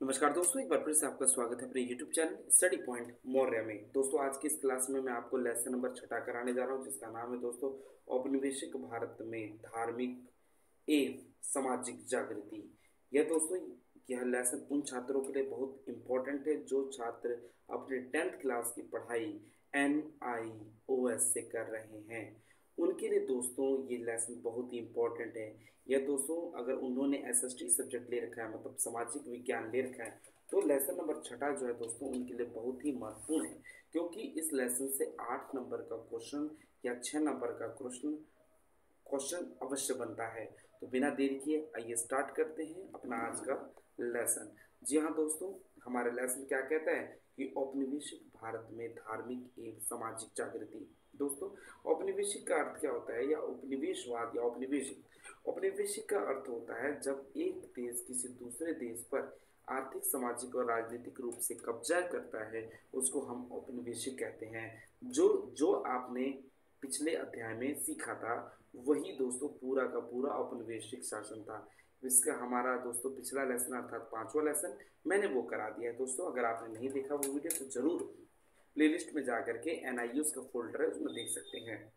नमस्कार दोस्तों, एक बार फिर से आपका स्वागत है अपने YouTube channel study point Maurya में। दोस्तों, आज की इस क्लास में मैं आपको लेसन नंबर 6 कराने जा रहा हूं, जिसका नाम है दोस्तों औपनिवेशिक भारत में धार्मिक एवं सामाजिक जागृति। यह दोस्तों यह लेसन उन छात्रों के लिए बहुत इम्पोर्टेंट है जो छात्र अपने 10th क्लास की पढ़ाई NIOS से कर रहे हैं। उनके लिए दोस्तों ये लेसन बहुत ही इम्पोर्टेंट है। यह दोस्तों अगर उन्होंने SST सब्जेक्ट ले रखा है, मतलब सामाजिक विज्ञान ले रखा है, तो लेसन नंबर 6 जो है दोस्तों उनके लिए बहुत ही महत्वपूर्ण है, क्योंकि इस लेसन से 8 नंबर का क्वेश्चन या 6 नंबर का क्वेश्चन अवश्य बनता है। तो बिना देरी किए आइए स्टार्ट करते हैं अपना आज का लेसन। जी हाँ दोस्तों, हमारा लेसन क्या कहता है कि औपनिवेशिक भारत में धार्मिक एवं सामाजिक जागृति। दोस्तों, औपनिवेशिक का अर्थ क्या होता है, या उपनिवेशवाद या औपनिवेशिक। औपनिवेशिक का अर्थ होता है जब एक देश किसी दूसरे देश पर आर्थिक, सामाजिक और राजनीतिक रूप से कब्जा करता है, उसको हम औपनिवेशिक कहते हैं। जो जो आपने पिछले अध्याय में सीखा था, वही दोस्तों पूरा का पूरा औपनिवेशिक शासन था। इसका हमारा दोस्तों पिछला लेसन अर्थात 5वां लेसन मैंने वो करा दिया है। दोस्तों, अगर आपने नहीं देखा वो वीडियो तो जरूर प्लेलिस्ट में जाकर के NIOS का फोल्डर है उसमें देख सकते हैं।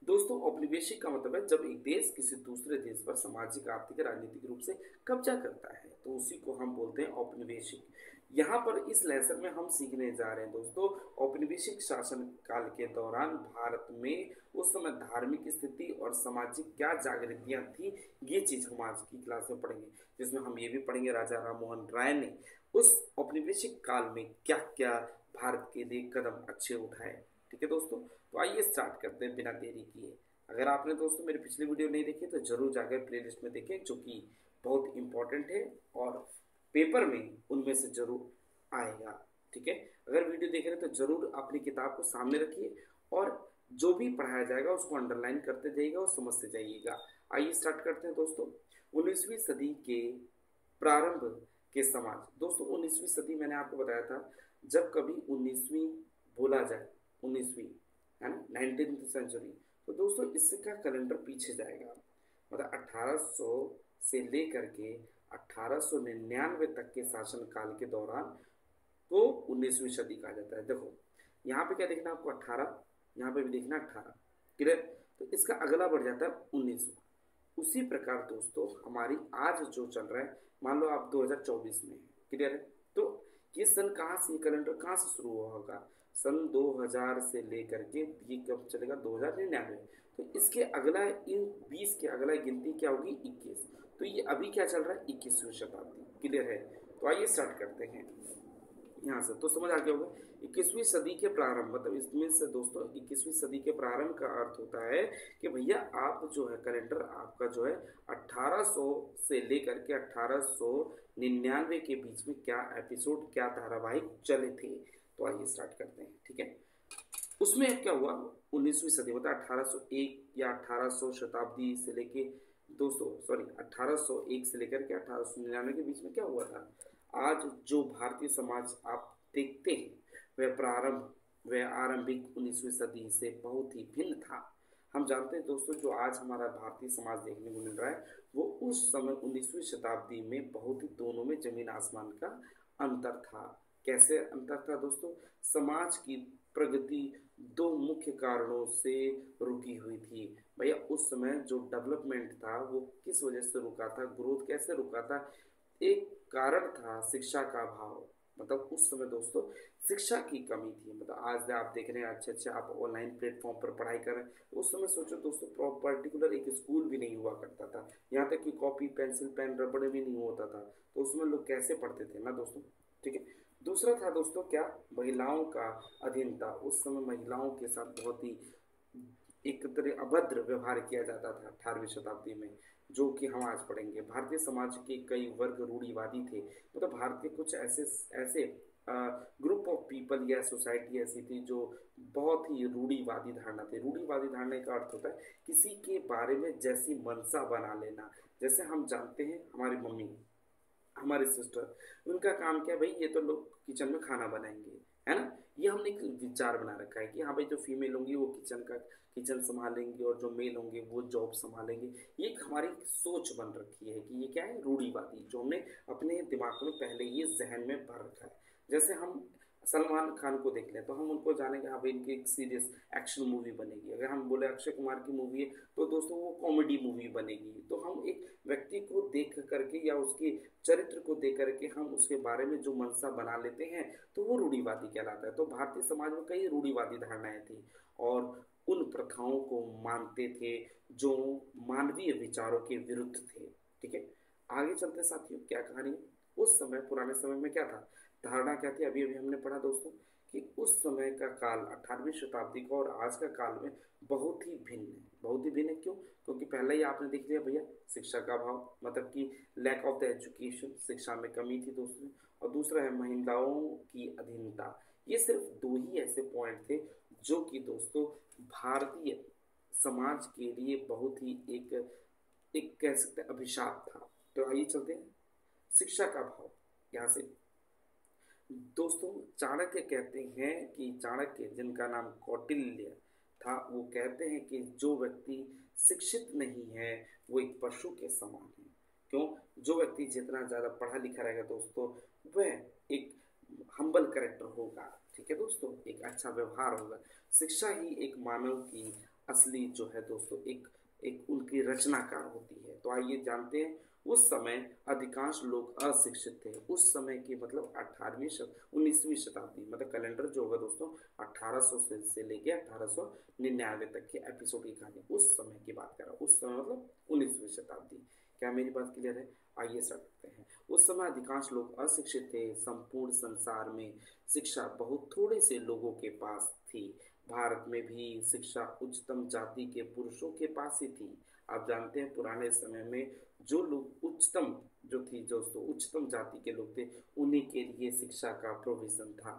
दोस्तों, औपनिवेशिक का मतलब है जब एक देश किसी दूसरे देश पर सामाजिक, आर्थिक, राजनीतिक रूप से कब्जा करता है, तो उसी को हम बोलते हैं औपनिवेशिक। यहाँ पर इस लेसन में हम सीखने जा रहे हैं दोस्तों औपनिवेशिक शासन काल के दौरान भारत में उस समय धार्मिक स्थिति और सामाजिक क्या जागृतियां थी। ये चीज हम आज की क्लास में पढ़ेंगे, जिसमें हम ये भी पढ़ेंगे राजा राममोहन राय ने उस औपनिवेशिक काल में क्या क्या भारत के लिए कदम अच्छे उठाए। ठीक है दोस्तों, तो आइए स्टार्ट करते हैं बिना देरी किए। अगर आपने दोस्तों मेरी पिछली वीडियो नहीं देखी तो जरूर जाकर प्लेलिस्ट में देखें, जो कि बहुत इंपॉर्टेंट है और पेपर में उनमें से जरूर आएगा। ठीक है, अगर वीडियो देख रहे हैं तो जरूर अपनी किताब को सामने रखिए और जो भी पढ़ाया जाएगा उसको अंडरलाइन करते जाइएगा और समझते जाइएगा। आइए स्टार्ट करते हैं दोस्तों। 19वीं सदी के प्रारंभ के समाज। दोस्तों, 19वीं सदी मैंने आपको बताया था, जब कभी 19वीं बोला जाए, 19वीं है ना, 19th सेंचुरी, तो दोस्तों इसका कैलेंडर पीछे जाएगा। मतलब 1800 से लेकर के 1899 तक के शासन काल के दौरान को 19वीं सदी कहा जाता है। देखो यहाँ पे क्या देखना आपको, 18, यहाँ पे भी देखना 18। क्लियर, तो इसका अगला बढ़ जाता है 19। उसी प्रकार दोस्तों हमारी आज जो चल रहा है, मान लो आप 2024 में। क्लियर है, तो ये सन कहाँ से, कैलेंडर कहाँ से शुरू हुआ होगा, सन 2000 से लेकर के ये कब चलेगा, 2099। तो इसके अगला, इन 20 के अगला गिनती क्या होगी, 21। तो ये अभी क्या चल रहा है, 21वीं शताब्दी। क्लियर है, तो आइए स्टार्ट करते हैं यहाँ से। तो समझ आ गया होगा 21वीं सदी के प्रारंभ, मतलब इसमें से दोस्तों 21वीं सदी के प्रारंभ का अर्थ होता है कि भैया आप जो है कैलेंडर आपका जो है 1800 से लेकर के 1899 के बीच में क्या एपिसोड, क्या धारावाहिक चले थे। तो आइए स्टार्ट करते हैं। ठीक है, उसमें क्या हुआ, 19वीं सदी मतलब 1801 या 1800 शताब्दी से लेके दोस्तों, सॉरी 1801 से लेकर के 1899 के बीच में क्या हुआ था। आज जो भारतीय समाज आप देखते हैं वह आरंभिक 19वीं सदी से बहुत ही भिन्न था। हम जानते हैं दोस्तों जो आज हमारा भारतीय समाज देखने को मिल रहा है, वो उस समय 19वीं शताब्दी में बहुत ही दोनों में जमीन आसमान का अंतर था। कैसे अंतर था दोस्तों, समाज की प्रगति दो मुख्य कारणों से रुकी हुई थी। भैया उस समय जो डेवलपमेंट था वो किस वजह से रुका था, ग्रोथ कैसे रुका था, एक कारण था शिक्षा का अभाव। मतलब उस समय दोस्तों शिक्षा की कमी थी। मतलब आज आप देख रहे हैं अच्छे अच्छे आप ऑनलाइन प्लेटफॉर्म पर पढ़ाई कर रहे हैं, उस समय सोचो दोस्तों पर्टिकुलर एक स्कूल भी नहीं हुआ करता था, यहाँ तक कि कॉपी पेंसिल पेन रबड़ भी नहीं होता था। तो उसमें लोग कैसे पढ़ते थे ना दोस्तों। ठीक है, दूसरा था दोस्तों क्या, महिलाओं का अधीनता। उस समय महिलाओं के साथ बहुत ही एक तरह अभद्र व्यवहार किया जाता था 18वीं शताब्दी में, जो कि हम आज पढ़ेंगे। भारतीय समाज के कई वर्ग रूढ़िवादी थे। मतलब भारत के कुछ ऐसे ऐसे ग्रुप ऑफ पीपल या सोसाइटी ऐसी थी जो बहुत ही रूढ़िवादी धारणा थे। रूढ़िवादी धारणा का अर्थ होता है किसी के बारे में जैसी मनसा बना लेना। जैसे हम जानते हैं हमारी मम्मी, हमारे सिस्टर, उनका काम क्या है भाई, ये तो लोग किचन में खाना बनाएंगे, है ना। ये हमने एक विचार बना रखा है कि हाँ भाई जो फीमेल होंगी वो किचन संभालेंगी और जो मेल होंगे वो जॉब संभालेंगे। ये एक हमारी सोच बन रखी है कि ये क्या है, रूढ़िवादी, जो हमने अपने दिमाग में पहले ये जहन में भर रखा है। जैसे हम सलमान खान को देख लें तो हम उनको जानेंगे हाँ भाई इनकी एक सीरियस एक्शन मूवी बनेगी। अगर हम बोले अक्षय कुमार की मूवी है तो दोस्तों वो कॉमेडी मूवी बनेगी। तो हम एक व्यक्ति को देख करके या उसके चरित्र को देख करके हम उसके बारे में जो मंशा बना लेते हैं तो वो रूढ़िवादी कहलाता है। तो भारतीय समाज में कई रूढ़िवादी धारणाएं थी और उन प्रथाओं को मानते थे जो मानवीय विचारों के विरुद्ध थे। ठीक है, आगे चलते साथियों, क्या कहानी है? उस समय, पुराने समय में क्या था, धारणा क्या थी, अभी अभी हमने पढ़ा दोस्तों कि उस समय का काल 18वीं शताब्दी का और आज का काल में बहुत ही भिन्न है। बहुत ही भिन्न है क्यों? क्योंकि पहले ही आपने देख लिया भैया, शिक्षा का अभाव, मतलब कि लैक ऑफ द एजुकेशन, शिक्षा में कमी थी दोस्तों। और दूसरा है महिलाओं की अधीनता। ये सिर्फ दो ही ऐसे पॉइंट थे जो कि दोस्तों भारतीय समाज के लिए बहुत ही एक एक कह सकते हैं अभिशाप था। तो आइए चलते हैं, शिक्षा का अभाव। यहाँ से दोस्तों चाणक्य कहते हैं कि चाणक्य, जिनका नाम कौटिल्य था, वो कहते हैं कि जो व्यक्ति शिक्षित नहीं है वो एक पशु के समान है। क्यों? जो व्यक्ति जितना ज़्यादा पढ़ा लिखा रहेगा दोस्तों वह एक हम्बल करेक्टर होगा। ठीक है दोस्तों, एक अच्छा व्यवहार होगा। शिक्षा ही एक मानव की असली जो है दोस्तों एक एक उनकी रचनाकार होती है। तो आइए जानते हैं, उस समय अधिकांश लोग अशिक्षित थे। उस समय की मतलब 19वीं शताब्दी, मतलब कैलेंडर जो होगा दोस्तों 1800 से लेके 1899 तक के एपिसोड की कहानी, उस समय की बात कर रहा हूँ। उस समय मतलब 19वीं शताब्दी। क्या मेरी बात क्लियर है? आइए स्टार्ट करते हैं। उस समय अधिकांश लोग अशिक्षित थे। संपूर्ण संसार में शिक्षा बहुत थोड़े से लोगों के पास थी। भारत में भी शिक्षा उच्चतम जाति के पुरुषों के पास ही थी। आप जानते हैं पुराने समय में जो लोग उच्चतम जो थी दोस्तों उच्चतम जाति के लोग थे, उन्हीं के लिए शिक्षा का प्रोविजन था।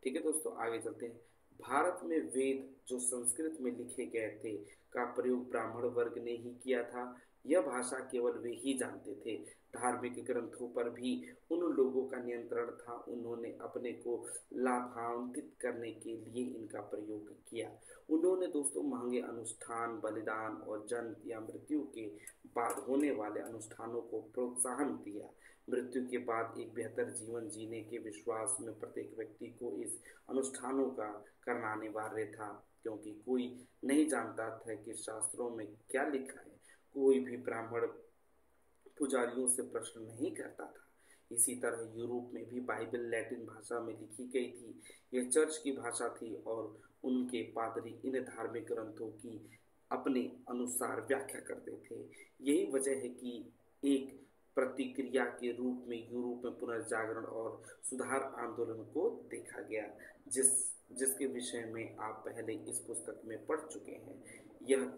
ठीक है दोस्तों, आगे चलते हैं। भारत में वेद जो संस्कृत में लिखे गए थे का प्रयोग ब्राह्मण वर्ग ने ही किया था। यह भाषा केवल वे ही जानते थे। धार्मिक ग्रंथों पर भी उन लोगों का नियंत्रण था। उन्होंने अपने को लाभान्वित करने के लिए इनका प्रयोग किया। उन्होंने दोस्तों महंगे अनुष्ठान, बलिदान और जन्म या मृत्यु के बाद होने वाले अनुष्ठानों को प्रोत्साहन दिया। मृत्यु के बाद एक बेहतर जीवन जीने के विश्वास में प्रत्येक व्यक्ति को इस अनुष्ठानों का करना अनिवार्य था, क्योंकि कोई नहीं जानता था कि शास्त्रों में क्या लिखा है। कोई भी ब्राह्मण पुजारियों से प्रश्न नहीं करता था। इसी तरह यूरोप में भी बाइबल लैटिन भाषा में लिखी गई थी। यह चर्च की भाषा थी और उनके पादरी इन धार्मिक ग्रंथों की अपने अनुसार व्याख्या करते थे। यही वजह है कि एक प्रतिक्रिया के रूप में यूरोप में पुनर्जागरण और सुधार आंदोलन को देखा गया, जिसके विषय में आप पहले इस पुस्तक में पढ़ चुके हैं। यह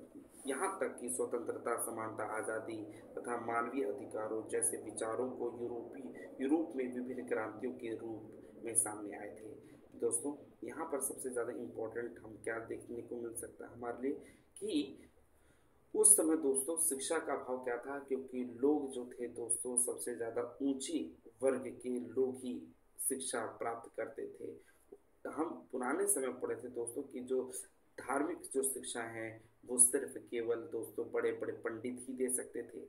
यहाँ तक कि स्वतंत्रता, समानता, आज़ादी तथा मानवीय अधिकारों जैसे विचारों को यूरोप में विभिन्न क्रांतियों के रूप में सामने आए थे। दोस्तों यहाँ पर सबसे ज़्यादा इम्पोर्टेंट हम क्या देखने को मिल सकता है हमारे लिए कि उस समय दोस्तों शिक्षा का अभाव क्या था, क्योंकि लोग जो थे दोस्तों सबसे ज़्यादा ऊंची वर्ग के लोग ही शिक्षा प्राप्त करते थे। हम पुराने समय पढ़े थे दोस्तों कि जो धार्मिक जो शिक्षा है वो सिर्फ केवल दोस्तों बड़े बड़े पंडित ही दे सकते थे।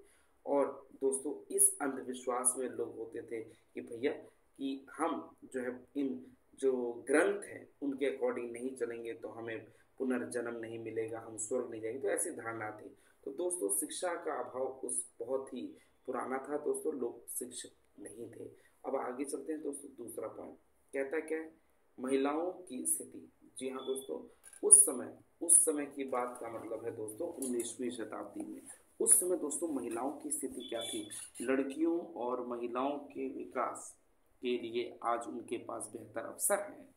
और दोस्तों इस अंधविश्वास में लोग होते थे कि भैया कि हम जो है इन जो ग्रंथ हैं उनके अकॉर्डिंग नहीं चलेंगे तो हमें पुनर्जन्म नहीं मिलेगा, हम स्वर्ग नहीं जाएंगे। तो ऐसी धारणा थी। तो दोस्तों शिक्षा का अभाव उस बहुत ही पुराना था दोस्तों, लोग शिक्षित नहीं थे। अब आगे चलते हैं दोस्तों, दूसरा पॉइंट कहता क्या है, महिलाओं की स्थिति। जी हाँ दोस्तों, उस समय की बात का मतलब है दोस्तों 19वीं शताब्दी में। उस समय दोस्तों महिलाओं की स्थिति क्या थी? लड़कियों और महिलाओं के विकास के लिए आज उनके पास बेहतर अवसर हैं।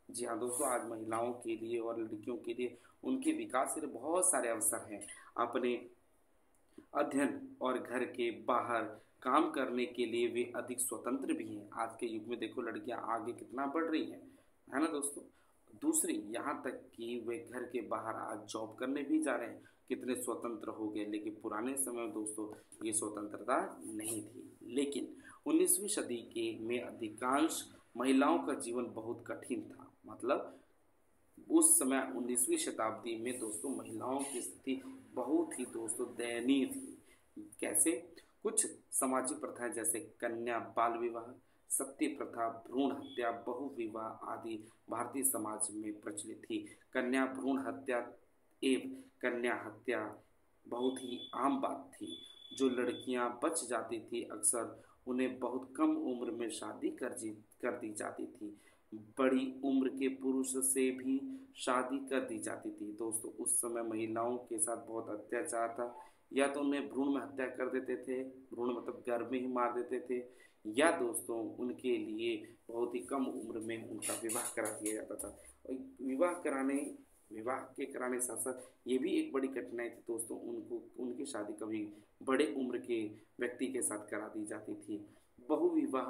जी हाँ दोस्तों, आज महिलाओं के लिए और लड़कियों के लिए उनके विकास के लिए बहुत सारे अवसर हैं। अपने अध्ययन और घर के बाहर काम करने के लिए वे अधिक स्वतंत्र भी हैं। आज के युग में देखो लड़कियां आगे कितना बढ़ रही हैं, है ना दोस्तों। दूसरी, यहाँ तक कि वे घर के बाहर आज जॉब करने भी जा रहे हैं, कितने स्वतंत्र हो गए। लेकिन पुराने समय में दोस्तों ये स्वतंत्रता नहीं थी। लेकिन 19वीं सदी के में अधिकांश महिलाओं का जीवन बहुत कठिन था। मतलब उस समय 19वीं शताब्दी में दोस्तों महिलाओं की स्थिति बहुत ही दोस्तों दयनीय थी। कैसे? कुछ सामाजिक प्रथाएं जैसे कन्या बाल विवाह, सती प्रथा, भ्रूण हत्या, बहु विवाह आदि भारतीय समाज में प्रचलित थी। कन्या भ्रूण हत्या एवं कन्या हत्या बहुत ही आम बात थी। जो लड़कियां बच जाती थी अक्सर उन्हें बहुत कम उम्र में शादी कर दी जाती थी। बड़ी उम्र के पुरुष से भी शादी कर दी जाती थी। दोस्तों उस समय महिलाओं के साथ बहुत अत्याचार था। या तो उन्हें भ्रूण में हत्या कर देते थे, भ्रूण मतलब गर्भ में ही मार देते थे, या दोस्तों उनके लिए बहुत ही कम उम्र में उनका विवाह करा दिया जाता था। और विवाह के कराने साथ साथ ये भी एक बड़ी कठिनाई थी दोस्तों, उनको उनकी शादी कभी बड़े उम्र के व्यक्ति के साथ करा दी जाती थी। बहुविवाह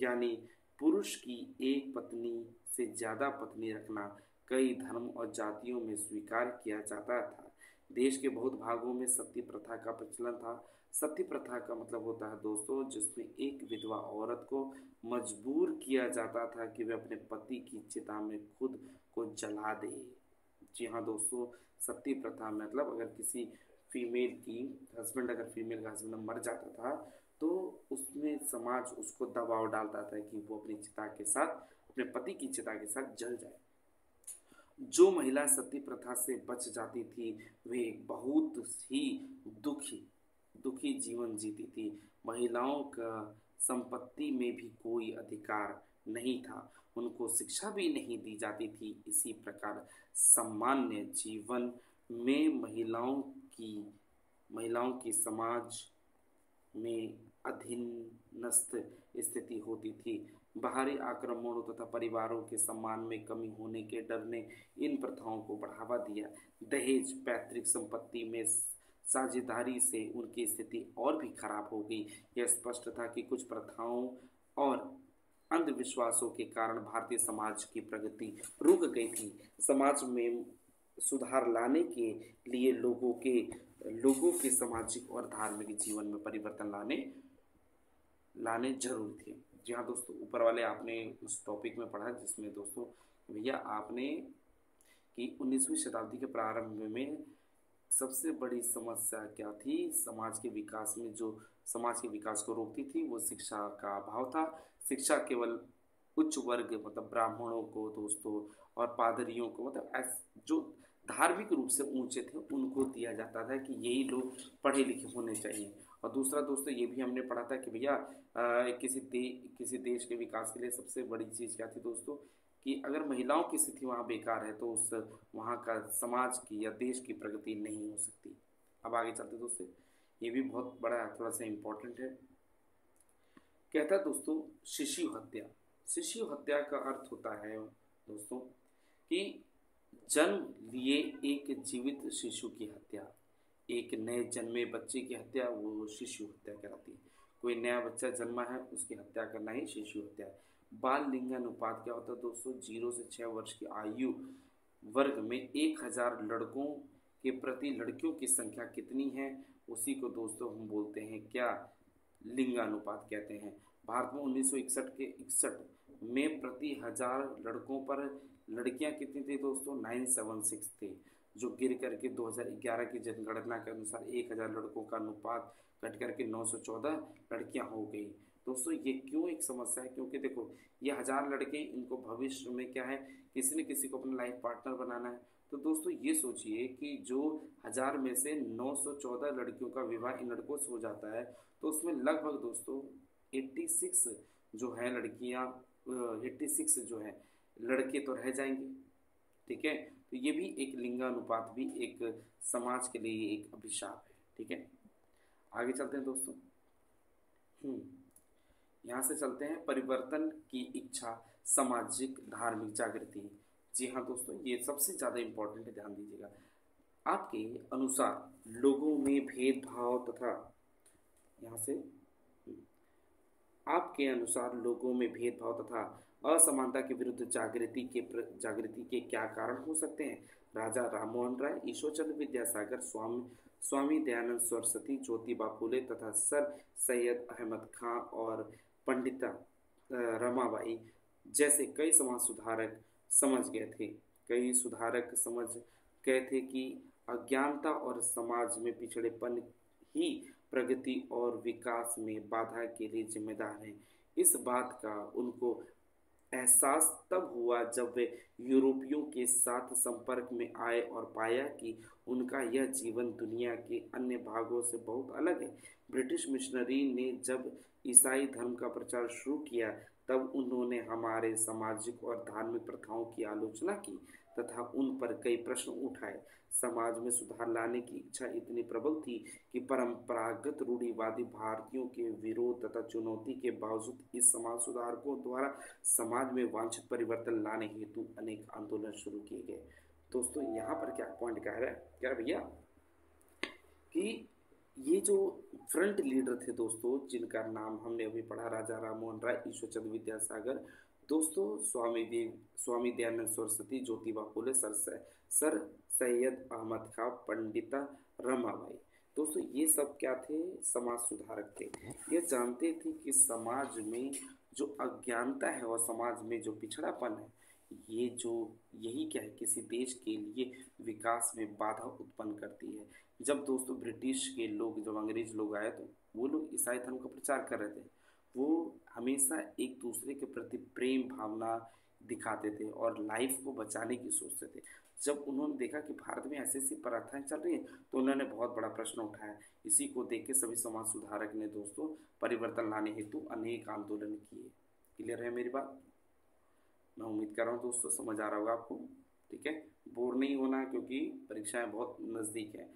यानी पुरुष की एक पत्नी से ज़्यादा पत्नी रखना कई धर्म और जातियों में स्वीकार किया जाता था। देश के बहुत भागों में सती प्रथा का प्रचलन था। सती प्रथा का मतलब होता है दोस्तों जिसमें एक विधवा औरत को मजबूर किया जाता था कि वह अपने पति की चिता में खुद को जला दे। जी हाँ दोस्तों, सती प्रथा मतलब अगर किसी फीमेल की हस्बैंड अगर फीमेल का हस्बैंड मर जाता था तो उसमें समाज उसको दबाव डालता था कि वो अपनी चिता के साथ अपने पति की चिता के साथ जल जाए। जो महिला सती प्रथा से बच जाती थी वे बहुत ही दुखी दुखी जीवन जीती थी। महिलाओं का संपत्ति में भी कोई अधिकार नहीं था, उनको शिक्षा भी नहीं दी जाती थी। इसी प्रकार सामान्य जीवन में महिलाओं की समाज में अधीनस्थ स्थिति होती थी। बाहरी आक्रमणों तथा परिवारों के सम्मान में कमी होने के डर ने इन प्रथाओं को बढ़ावा दिया। दहेज, पैतृक संपत्ति में साझेदारी से उनकी स्थिति और भी खराब हो गई। यह स्पष्ट था कि कुछ प्रथाओं और अंधविश्वासों के कारण भारतीय समाज की प्रगति रुक गई थी। समाज में सुधार लाने के लिए लोगों के सामाजिक और धार्मिक जीवन में परिवर्तन लाने जरूरी थे। जी हाँ दोस्तों, ऊपर वाले आपने उस टॉपिक में पढ़ा जिसमें दोस्तों भैया आपने कि 19वीं शताब्दी के प्रारंभ में सबसे बड़ी समस्या क्या थी? समाज के विकास में जो समाज के विकास को रोकती थी वो शिक्षा का अभाव था। शिक्षा केवल उच्च वर्ग मतलब ब्राह्मणों को दोस्तों और पादरियों को मतलब जो धार्मिक रूप से ऊंचे थे उनको दिया जाता था कि यही लोग पढ़े लिखे होने चाहिए। और दूसरा दोस्तों ये भी हमने पढ़ा था कि भैया किसी देश के विकास के लिए सबसे बड़ी चीज़ क्या थी दोस्तों कि अगर महिलाओं की स्थिति वहाँ बेकार है तो उस वहाँ का समाज की या देश की प्रगति नहीं हो सकती। अब आगे चलते दोस्तों, ये भी बहुत बड़ा थोड़ा सा इम्पोर्टेंट है। कहता है दोस्तों शिशु हत्या। शिशु हत्या का अर्थ होता है दोस्तों कि जन्म लिए एक जीवित शिशु की हत्या। एक नए जन्मे बच्चे की हत्या वो शिशु हत्या कहलाती है। कोई नया बच्चा जन्मा है उसकी हत्या करना ही शिशु हत्या है। बाल लिंगानुपात क्या होता है दोस्तों? 0 से 6 वर्ष की आयु वर्ग में 1000 लड़कों के प्रति लड़कियों की संख्या कितनी है उसी को दोस्तों हम बोलते हैं क्या? लिंगानुपात कहते हैं। भारत में 1961 में प्रति 1000 लड़कों पर लड़कियां कितनी थी दोस्तों? 976 थी, जो गिर करके 2011 की जनगणना के अनुसार 1000 लड़कों का अनुपात घट करके 914 लड़कियां हो गई। दोस्तों ये क्यों एक समस्या है? क्योंकि देखो ये 1000 लड़के इनको भविष्य में क्या है किसी न किसी को अपना लाइफ पार्टनर बनाना है। तो दोस्तों ये सोचिए कि जो 1000 में से 914 लड़कियों का विवाह इन लड़कों से हो जाता है तो उसमें लगभग दोस्तों 86 जो है लड़कियां 86 जो है लड़के तो रह जाएंगे। ठीक है, तो ये भी एक लिंगानुपात भी एक समाज के लिए एक अभिशाप है। ठीक है, आगे चलते हैं दोस्तों। यहाँ से चलते हैं परिवर्तन की इच्छा, सामाजिक धार्मिक जागृति। जी हाँ दोस्तों, ये सबसे ज़्यादा इम्पोर्टेंट है, ध्यान दीजिएगा। आपके अनुसार लोगों में भेदभाव तथा यहाँ से आपके अनुसार लोगों में भेदभाव तथा असमानता के विरुद्ध जागृति के क्या कारण हो सकते हैं? राजा राममोहन राय, ईश्वरचंद्र विद्यासागर, स्वामी दयानंद सरस्वती, ज्योतिबा फुले तथा सर सैयद अहमद खां और पंडिता रमाबाई जैसे कई समाज सुधारक समझ गए थे। कई सुधारक समझ गए थे कि अज्ञानता और समाज में पिछड़ेपन ही प्रगति और विकास में बाधा के लिए जिम्मेदार है। इस बात का उनको एहसास तब हुआ जब वे यूरोपियों के साथ संपर्क में आए और पाया कि उनका यह जीवन दुनिया के अन्य भागों से बहुत अलग है। ब्रिटिश मिशनरी ने जब ईसाई धर्म का प्रचार शुरू किया तब उन्होंने हमारे सामाजिक और धार्मिक प्रथाओं की आलोचना की तथा उन पर कई प्रश्न उठाए। समाज में सुधार लाने की इच्छा इतनी प्रबल थी कि परंपरागत रूढ़िवादी भारतीयों के विरोध तथा चुनौती के बावजूद इस समाज सुधारकों द्वारा समाज में वांछित परिवर्तन लाने हेतु अनेक आंदोलन शुरू किए गए। दोस्तों यहाँ पर क्या पॉइंट कह रहा है, कह रहा भैया कि ये जो फ्रंट लीडर थे दोस्तों, जिनका नाम हमने अभी पढ़ा, राजा राम मोहन राय, ईश्वर चंद्र विद्यासागर, दोस्तों स्वामी दयानंद सरस्वती, ज्योतिबा फुले, सर सैयद अहमद खां, पंडिता रमाबाई। दोस्तों ये सब क्या थे, समाज सुधारक थे। ये जानते थे कि समाज में जो अज्ञानता है और समाज में जो पिछड़ापन है, ये जो यही क्या है, किसी देश के लिए विकास में बाधा उत्पन्न करती है। जब दोस्तों ब्रिटिश के लोग, जब अंग्रेज लोग आए तो वो लोग ईसाई धर्म का प्रचार कर रहे थे। वो हमेशा एक दूसरे के प्रति प्रेम भावना दिखाते थे और लाइफ को बचाने की सोचते थे। जब उन्होंने देखा कि भारत में ऐसी ऐसी प्रथाएं चल रही हैं तो उन्होंने बहुत बड़ा प्रश्न उठाया। इसी को देख के सभी समाज सुधारक ने दोस्तों परिवर्तन लाने हेतु अनेक आंदोलन किए। क्लियर है मेरी बात? मैं उम्मीद कर रहा हूँ दोस्तों समझ आ रहा होगा आपको। ठीक है, बोर नहीं होना क्योंकि परीक्षाएं बहुत नज़दीक है।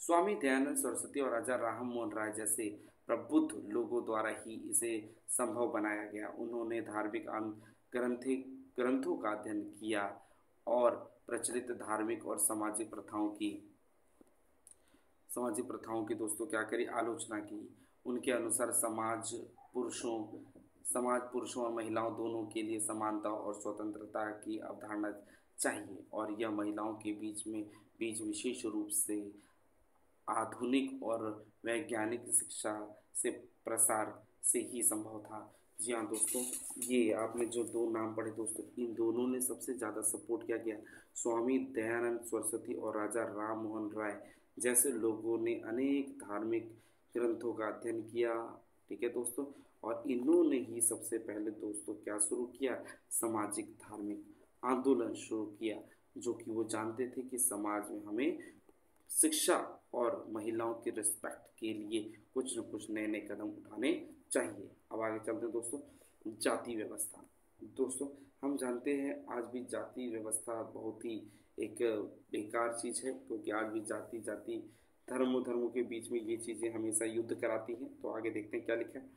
स्वामी दयानंद सरस्वती और राजा राम मोहन राय जैसे प्रबुद्ध लोगों द्वारा ही इसे संभव बनाया गया। उन्होंने धार्मिक ग्रंथों का अध्ययन किया और प्रचलित धार्मिक और सामाजिक प्रथाओं की दोस्तों क्या करी, आलोचना की। उनके अनुसार समाज पुरुषों और महिलाओं दोनों के लिए समानता और स्वतंत्रता की अवधारणा चाहिए और यह महिलाओं के बीच विशेष रूप से आधुनिक और वैज्ञानिक शिक्षा से प्रसार से ही संभव था। जी हाँ दोस्तों, ये आपने जो दो नाम पढ़े दोस्तों, इन दोनों ने सबसे ज़्यादा सपोर्ट क्या किया, स्वामी दयानंद सरस्वती और राजा राम मोहन राय जैसे लोगों ने अनेक धार्मिक ग्रंथों का अध्ययन किया। ठीक है दोस्तों, और इन्होंने ही सबसे पहले दोस्तों क्या शुरू किया, सामाजिक धार्मिक आंदोलन शुरू किया, जो कि वो जानते थे कि समाज में हमें शिक्षा और महिलाओं की रिस्पेक्ट के लिए कुछ न कुछ नए नए कदम उठाने चाहिए। अब आगे चलते हैं दोस्तों, जाति व्यवस्था। दोस्तों हम जानते हैं आज भी जाति व्यवस्था बहुत ही एक बेकार चीज़ है, क्योंकि आज भी जाति धर्मों के बीच में ये चीज़ें हमेशा युद्ध कराती हैं। तो आगे देखते हैं क्या लिखा है।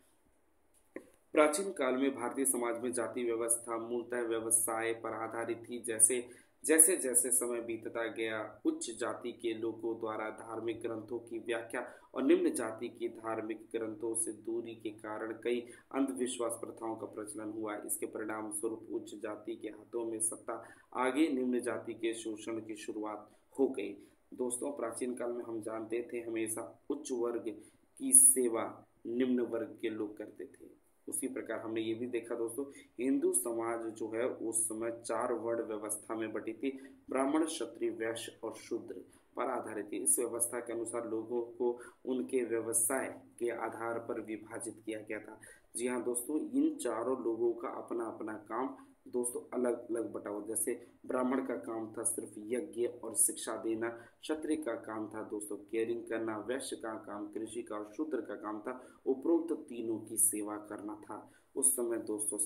प्राचीन काल में भारतीय समाज में जाति व्यवस्था मूलतः व्यवसाय पर आधारित थी। जैसे जैसे समय बीतता गया, उच्च जाति के लोगों द्वारा धार्मिक ग्रंथों की व्याख्या और निम्न जाति की धार्मिक ग्रंथों से दूरी के कारण कई अंधविश्वास प्रथाओं का प्रचलन हुआ। इसके परिणाम स्वरूप उच्च जाति के हाथों में सत्ता आगे निम्न जाति के शोषण की शुरुआत हो गई। दोस्तों प्राचीन काल में हम जानते थे हमेशा उच्च वर्ग की सेवा निम्न वर्ग के लोग करते थे। उसी प्रकार हमने ये भी देखा दोस्तों, हिंदू समाज जो है उस समय 4 वर्ण व्यवस्था में बटी थी, ब्राह्मण, क्षत्रिय, वैश्य और शूद्र पर आधारित थी। इस व्यवस्था के अनुसार लोगों को उनके व्यवसाय के आधार पर विभाजित किया गया था। जी हाँ दोस्तों, इन चारों लोगों का अपना अपना काम दोस्तों अलग अलग बटा हुआ। जैसे ब्राह्मण का काम था सिर्फ यज्ञ और शिक्षा देना, क्षत्रिय का काम था दोस्तों केयरिंग करना, वैश्य का काम कृषि का और शूद्र का काम था उपरोक्त तीनों की सेवा करना था। उस समय दोस्तों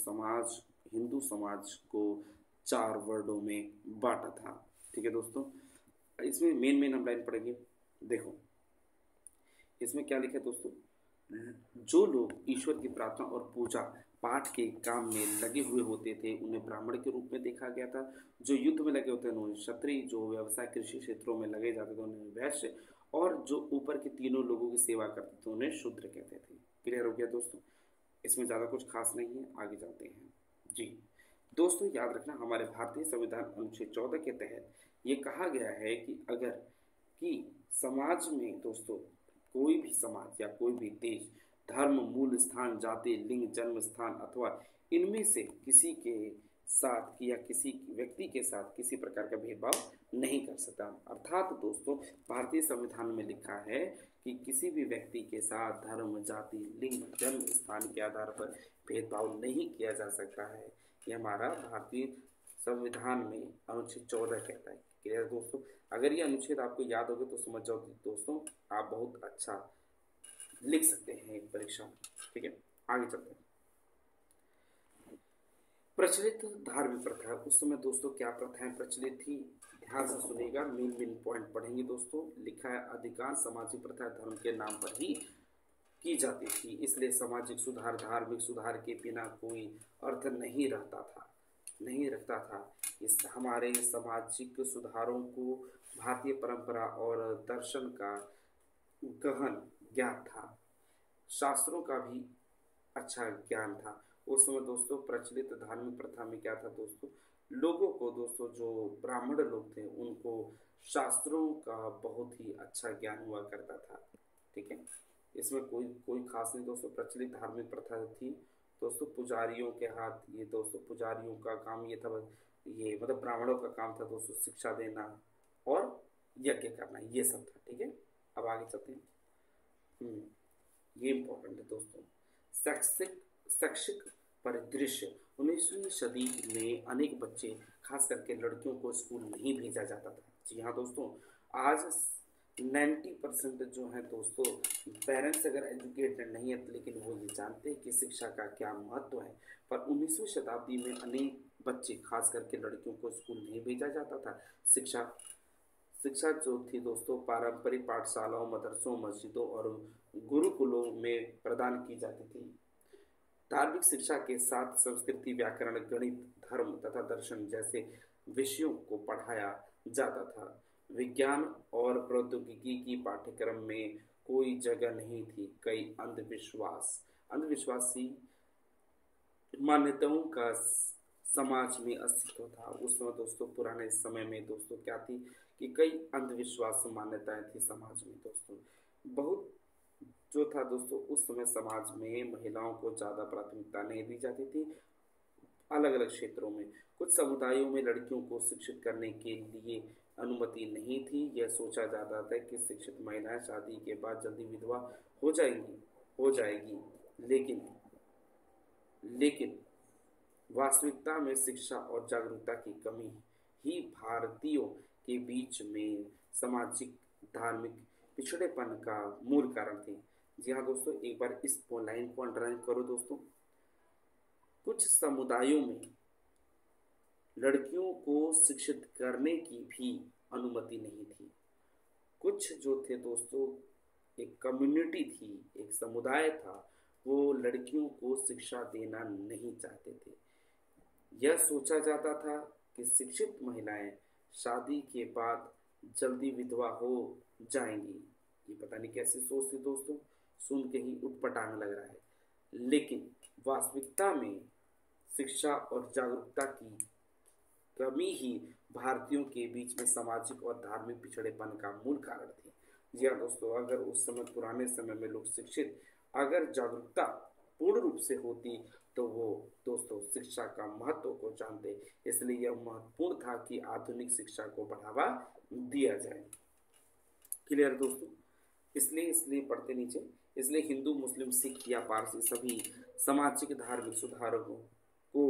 हिंदू समाज को 4 वर्णों में बांटा था। ठीक है दोस्तों, इसमें मेन हम लाइन पढ़ेंगे। देखो इसमें क्या लिखा है दोस्तों, जो लोग ईश्वर की प्रार्थना और पूजा पाठ के काम में लगे हुए होते थे उन्हें ब्राह्मण के रूप में देखा गया था। जो युद्ध में लगे होते थे उन्हें क्षत्रिय, जो व्यवसाय कृषि क्षेत्रों में लगे जाते थे उन्हें वैश्य, और जो ऊपर के तीनों लोगों की सेवा करते थे उन्हें शूद्र कहते थे। क्लियर हो गया दोस्तों, इसमें ज़्यादा कुछ खास नहीं है, आगे चलते हैं। जी दोस्तों याद रखना, हमारे भारतीय संविधान अनुच्छेद 14 के तहत ये कहा गया है कि समाज में दोस्तों कोई भी समाज या कोई भी देश धर्म, मूल स्थान, जाति, लिंग, जन्म स्थान अथवा इनमें से किसी के साथ या किसी व्यक्ति के साथ किसी प्रकार का भेदभाव नहीं कर सकता। अर्थात दोस्तों भारतीय संविधान में लिखा है कि किसी भी व्यक्ति के साथ धर्म, जाति, लिंग, जन्म स्थान के आधार पर भेदभाव नहीं किया जा सकता है। ये हमारा भारतीय संविधान में अनुच्छेद 14 कहता है। क्लियर दोस्तों? अगर ये अनुच्छेद आपको याद होगा तो समझ जाओ कि दोस्तों आप बहुत अच्छा लिख सकते हैं परीक्षा में। ठीक है, आगे चलते हैं। प्रचलित धार्मिक प्रथा, उस समय दोस्तों क्या प्रथाएं प्रचलित थी? ध्यान से सुनिएगा, मेन पॉइंट पढ़ेंगे दोस्तों। लिखा है अधिकांश सामाजिक प्रथा धर्म के नाम पर ही की जाती थी, इसलिए सामाजिक सुधार धार्मिक सुधार के बिना कोई अर्थ नहीं रखता था। इस हमारे सामाजिक सुधारों को भारतीय परंपरा और दर्शन का गहन ज्ञान था, शास्त्रों का भी अच्छा ज्ञान था। उस समय दोस्तों प्रचलित धार्मिक प्रथा में क्या था दोस्तों, लोगों को दोस्तों जो ब्राह्मण लोग थे उनको शास्त्रों का बहुत ही अच्छा ज्ञान हुआ करता था। ठीक है, इसमें कोई खास नहीं दोस्तों। प्रचलित धार्मिक प्रथा थी दोस्तों पुजारियों के हाथ, ये दोस्तों पुजारियों का काम ये था, ये मतलब ब्राह्मणों का काम था दोस्तों शिक्षा देना और यज्ञ करना, ये सब था। ठीक है, अब आगे चलते हैं। ये इम्पोर्टेंट है दोस्तों। शैक्षिक परिदृश्य, 19वीं सदी में अनेक बच्चे खास करके लड़कियों को स्कूल नहीं भेजा जाता था। जी हाँ दोस्तों, आज 90% जो है दोस्तों पेरेंट्स अगर एजुकेटेड नहीं है लेकिन वो ये जानते हैं कि शिक्षा का क्या महत्व है, पर 19वीं शताब्दी में अनेक बच्चे खास करके लड़कियों को स्कूल नहीं भेजा जाता था। शिक्षा जो थी दोस्तों पारंपरिक पाठशालाओं, मदरसों, मस्जिदों और गुरुकुलों में प्रदान की जाती थी। धार्मिक शिक्षा के साथ संस्कृति, व्याकरण, गणित, धर्म तथा दर्शन जैसे विषयों को पढ़ाया जाता था। विज्ञान और प्रौद्योगिकी की पाठ्यक्रम में कोई जगह नहीं थी। कई अंधविश्वासी मान्यताओं का समाज में अस्तित्व था। उस समय दोस्तों पुराने समय में दोस्तों क्या थी कि कई अंधविश्वास मान्यताएं थी समाज में दोस्तों। बहुत जो था दोस्तों उस समय समाज में महिलाओं को ज़्यादा प्राथमिकता नहीं दी जाती थी। अलग अलग क्षेत्रों में कुछ समुदायों में लड़कियों को शिक्षित करने के लिए अनुमति नहीं थी। यह सोचा जाता था कि शिक्षित महिलाएं शादी के बाद जल्दी विधवा हो जाएगी, लेकिन वास्तविकता में शिक्षा और जागरूकता की कमी ही भारतीयों के बीच में सामाजिक धार्मिक पिछड़ेपन का मूल कारण थी। जी हाँ दोस्तों, एक बार इस लाइन को अंडरलाइन करो दोस्तों। कुछ समुदायों में लड़कियों को शिक्षित करने की भी अनुमति नहीं थी। कुछ जो थे दोस्तों, एक कम्युनिटी थी, एक समुदाय था, वो लड़कियों को शिक्षा देना नहीं चाहते थे। यह सोचा जाता था कि शिक्षित महिलाएं शादी के बाद जल्दी विधवा हो जाएंगी। ये पता नहीं कैसी सोच थी दोस्तों, सुन के ही उटपटांग लग रहा है। लेकिन वास्तविकता में शिक्षा और जागरूकता की कमी ही भारतीयों के बीच में सामाजिक और धार्मिक पिछड़ेपन का मूल कारण थी। जी हाँ दोस्तों, अगर उस समय पुराने समय में लोग शिक्षित, अगर जागरूकता पूर्ण रूप से होती तो वो दोस्तों शिक्षा का महत्व को जानते। इसलिए यह महत्वपूर्ण था कि आधुनिक शिक्षा को बढ़ावा दिया जाए। क्लियर दोस्तों? इसलिए पढ़ते नीचे, इसलिए हिंदू, मुस्लिम, सिख या पारसी सभी सामाजिक धार्मिक सुधारकों को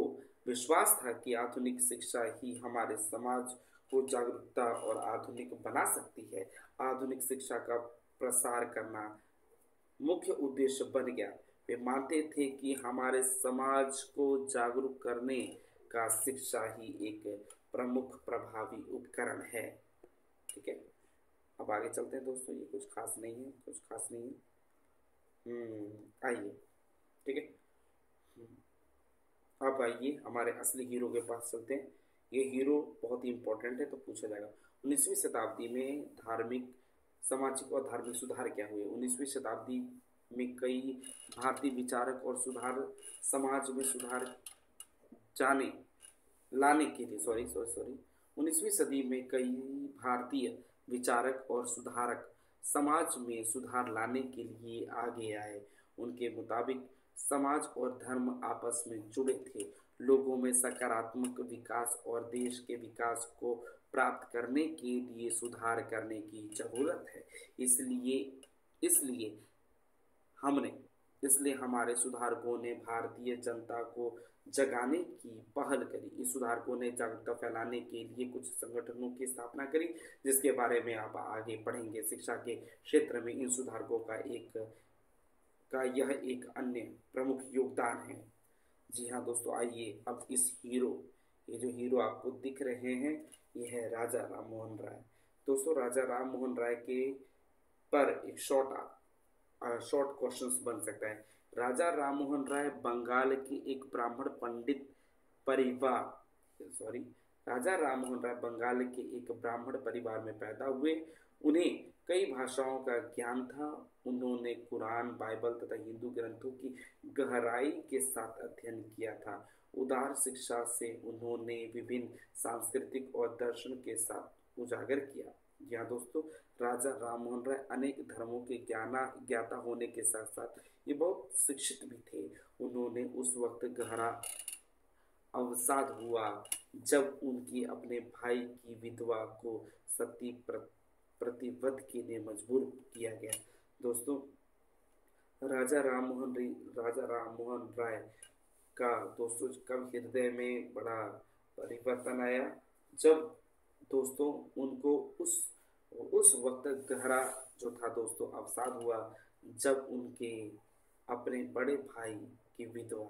विश्वास था कि आधुनिक शिक्षा ही हमारे समाज को जागरूकता और आधुनिक बना सकती है। आधुनिक शिक्षा का प्रसार करना मुख्य उद्देश्य बन गया। वे मानते थे कि हमारे समाज को जागरूक करने का शिक्षा ही एक प्रमुख प्रभावी उपकरण है। ठीक है, अब आगे चलते हैं दोस्तों। ये कुछ खास नहीं है, आइए। ठीक है, अब आइए हमारे असली हीरो के पास चलते हैं। ये हीरो बहुत ही इंपॉर्टेंट है तो पूछा जाएगा। 19वीं शताब्दी में धार्मिक, सामाजिक और धार्मिक सुधार क्या हुए? 19वीं शताब्दी में कई भारतीय विचारक और सुधार समाज में सुधार लाने के लिए 19वीं सदी में कई भारतीय विचारक और सुधारक समाज में सुधार लाने के लिए आगे आए। उनके मुताबिक समाज और धर्म आपस में जुड़े थे। लोगों में सकारात्मक विकास और देश के विकास को प्राप्त करने के लिए सुधार करने की जरूरत है। इसलिए इसलिए हमने इसलिए हमारे सुधारकों ने भारतीय जनता को जगाने की पहल करी। इस सुधारकों ने जागरूकता फैलाने के लिए कुछ संगठनों की स्थापना करी, जिसके बारे में आप आगे पढ़ेंगे। शिक्षा के क्षेत्र में इन सुधारकों का यह एक अन्य प्रमुख योगदान है। जी हाँ दोस्तों, आइए अब ये जो हीरो आपको दिख रहे हैं, ये है राजा राम मोहन राय। दोस्तों, राजा राम मोहन राय के पर एक शॉर्ट क्वेश्चंस बन सकता है। राजा राम मोहन राय बंगाल के एक ब्राह्मण पंडित परिवार सॉरी राजा राम मोहन राय बंगाल के एक ब्राह्मण परिवार में पैदा हुए। उन्हें कई भाषाओं का ज्ञान था। उन्होंने कुरान, बाइबल तथा हिंदू ग्रंथों की गहराई के साथ अध्ययन किया था। उदार शिक्षा से उन्होंने विभिन्न सांस्कृतिक और दर्शन के साथ उजागर किया। यहाँ दोस्तों, राजा राम मोहन राय अनेक धर्मों के ज्ञाता होने के साथ साथ ये बहुत शिक्षित भी थे। उन्होंने उस वक्त गहरा अवसाद हुआ जब उनकी अपने भाई की विधवा को सती प्रतिवध के लिए मजबूर किया गया। दोस्तों, राजा राम मोहन राय का दोस्तों कब हृदय में बड़ा परिवर्तन आया, जब दोस्तों उनको उस वक्त गहरा जो था दोस्तों अवसाद हुआ, जब उनके अपने बड़े भाई की विधवा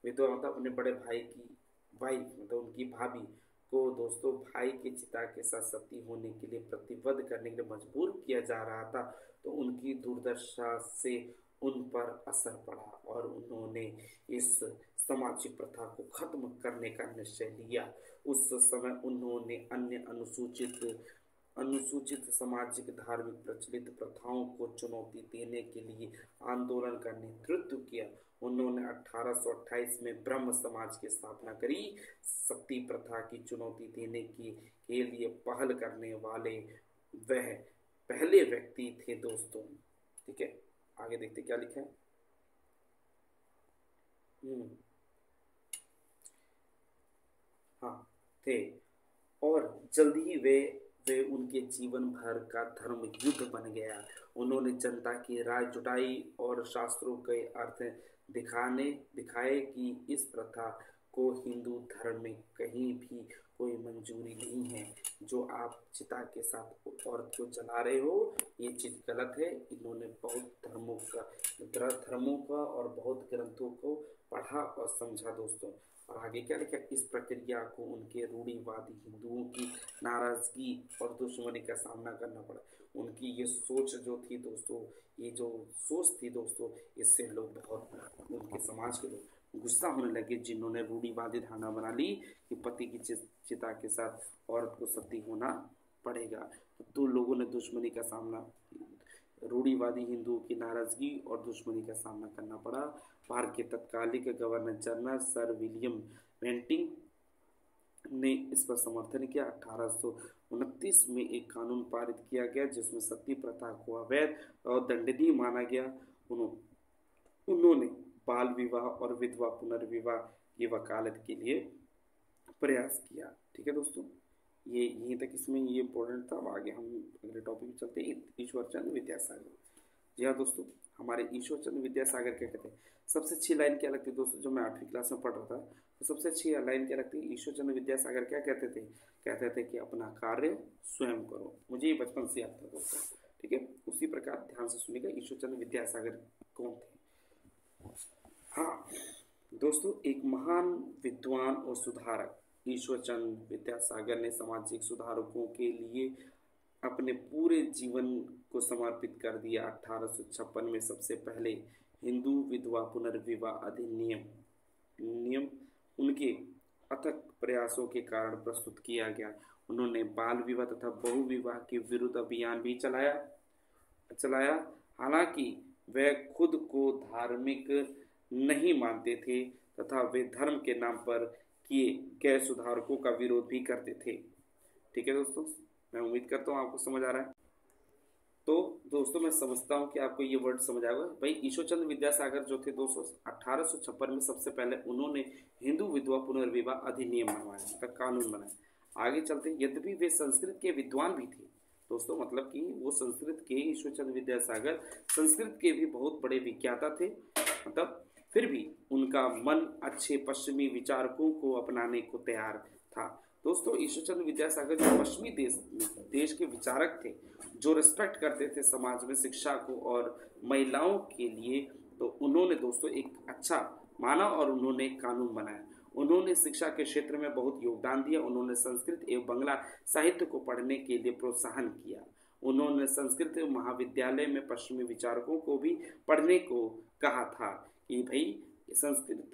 मतलब अपने बड़े भाई की वाइफ मतलब उनकी भाभी को दोस्तों भाई की चिता के साथ सती होने के लिए प्रतिबद्ध करने के लिए मजबूर किया जा रहा था। तो उनकी दुर्दशा से उन पर असर पड़ा और उन्होंने इस सामाजिक प्रथा को खत्म करने का निश्चय लिया। उस समय उन्होंने अन्य अनुसूचित सामाजिक धार्मिक प्रचलित प्रथाओं को चुनौती देने के लिए आंदोलन का नेतृत्व किया। उन्होंने 1828 में ब्रह्म समाज की स्थापना करी। सती प्रथा की चुनौती देने के लिए पहल करने वाले वह पहले व्यक्ति थे दोस्तों। ठीक है, आगे देखते क्या लिखा है। हाँ थे, और जल्दी ही वे उनके जीवन भर का धर्म युद्ध बन गया। उन्होंने जनता की राय जुटाई और शास्त्रों के अर्थ दिखाए कि इस प्रथा को हिंदू धर्म में कहीं भी कोई मंजूरी नहीं है। जो आप चिता के साथ औरत को जला रहे हो, ये चीज़ गलत है। इन्होंने बहुत धर्मों का और बहुत ग्रंथों को पढ़ा और समझा दोस्तों। और आगे क्या लिखा, इस प्रक्रिया को उनके रूढ़िवादी हिंदुओं की नाराजगी और दुश्मनी का सामना करना पड़ा। उनकी ये सोच जो थी दोस्तों, ये जो सोच थी दोस्तों, इससे लोग बहुत उनके समाज के लोग गुस्सा होने लगे, जिन्होंने रूढ़िवादी धारणा बना ली कि पति की चिता के साथ औरत को सती होना पड़ेगा। तो लोगों ने दुश्मनी का सामना, रूढ़िवादी हिंदुओं की नाराजगी और दुश्मनी का सामना करना पड़ा। भारत के तत्कालिक governor general sir William Bentinck ने इस पर समर्थन किया। 1829 में एक कानून पारित किया गया जिसमें सती प्रथा को अवैध और दंडनीय माना गया। उन्होंने बाल विवाह और विधवा पुनर्विवाह की वकालत के लिए प्रयास किया। ठीक है दोस्तों, ये यहीं तक इसमें ये इम्पोर्टेंट था। अब आगे हम अगले टॉपिक में चलते हैं, ईश्वरचंद्र विद्यासागर। जी हाँ दोस्तों, हमारे ईश्वरचंद्र विद्यासागर क्या कहते हैं, सबसे अच्छी लाइन क्या लगती है दोस्तों, जो मैं 8वीं क्लास में पढ़ रहा था, तो सबसे अच्छी लाइन क्या लगती है, ईश्वरचंद्र विद्यासागर क्या कहते थे, कहते थे कि अपना कार्य स्वयं करो। मुझे ये बचपन से याद था दोस्तों। ठीक है, उसी प्रकार ध्यान से सुनिएगा, ईश्वरचंद्र विद्यासागर कौन थे। हाँ दोस्तों, एक महान विद्वान और सुधारक ईश्वरचंद्र विद्यासागर ने सामाजिक सुधारकों के लिए अपने पूरे जीवन को समर्पित कर दिया। 1856 में सबसे पहले हिंदू विधवा पुनर्विवाह अधिनियम उनके अथक प्रयासों के कारण प्रस्तुत किया गया। उन्होंने बाल विवाह तथा बहु विवाह के विरुद्ध अभियान भी चलाया। हालांकि वे खुद को धार्मिक नहीं मानते थे तथा वे धर्म के नाम पर किए गए सुधारकों का विरोध भी करते थे। ठीक है दोस्तों, मैं उम्मीद करता हूँ आपको समझ आ रहा है। तो दोस्तों मैं समझता हूँ कि आपको ये वर्ड समझ आएगा। भाई ईश्वरचंद्र विद्यासागर जो थे दोस्तों 1856 में सबसे पहले उन्होंने हिंदू विधवा पुनर्विवाह अधिनियम बनवाया, का कानून बनाया। आगे चलते हैं, यद्यपि वे संस्कृत के विद्वान भी थे दोस्तों, मतलब कि वो संस्कृत के, ईश्वरचंद्र विद्यासागर संस्कृत के भी बहुत बड़े विज्ञाता थे, मतलब फिर भी उनका मन अच्छे पश्चिमी विचारकों को अपनाने को तैयार था। दोस्तों ईश्वरचंद्र विद्यासागर जो पश्चिमी देश के विचारक थे, जो रिस्पेक्ट करते थे समाज में शिक्षा को और महिलाओं के लिए, तो उन्होंने दोस्तों एक अच्छा माना और उन्होंने एक कानून बनाया। उन्होंने शिक्षा के क्षेत्र में बहुत योगदान दिया। उन्होंने संस्कृत एवं बंगला साहित्य को पढ़ने के लिए प्रोत्साहन किया। उन्होंने संस्कृत महाविद्यालय में पश्चिमी विचारकों को भी पढ़ने को कहा था कि भाई संस्कृत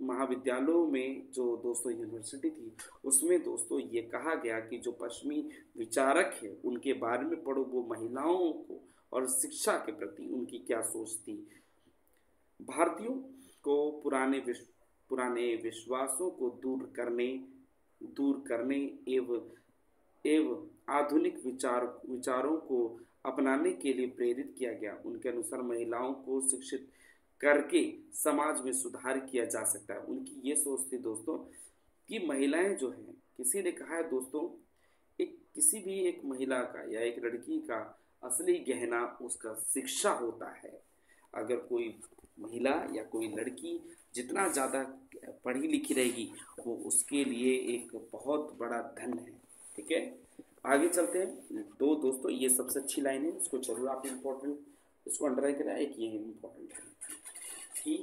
महाविद्यालयों में जो दोस्तों यूनिवर्सिटी थी, उसमें दोस्तों ये कहा गया कि जो पश्चिमी विचारक है उनके बारे में पढ़ो, वो महिलाओं को और शिक्षा के प्रति उनकी क्या सोच थी। भारतीयों को पुराने विश्वासों को दूर करने एवं आधुनिक विचारों को अपनाने के लिए प्रेरित किया गया। उनके अनुसार महिलाओं को शिक्षित करके समाज में सुधार किया जा सकता है। उनकी ये सोच थी दोस्तों कि महिलाएं जो हैं, किसी ने कहा है दोस्तों, किसी भी एक महिला का या एक लड़की का असली गहना उसका शिक्षा होता है। अगर कोई महिला या कोई लड़की जितना ज़्यादा पढ़ी लिखी रहेगी, वो उसके लिए एक बहुत बड़ा धन है। ठीक है, आगे चलते हैं। दोस्तों ये सबसे अच्छी लाइन है, इसको जरूर आप इम्पोर्टेंट, इसको अंडरलाइन करें। एक ये इम्पोर्टेंट है कि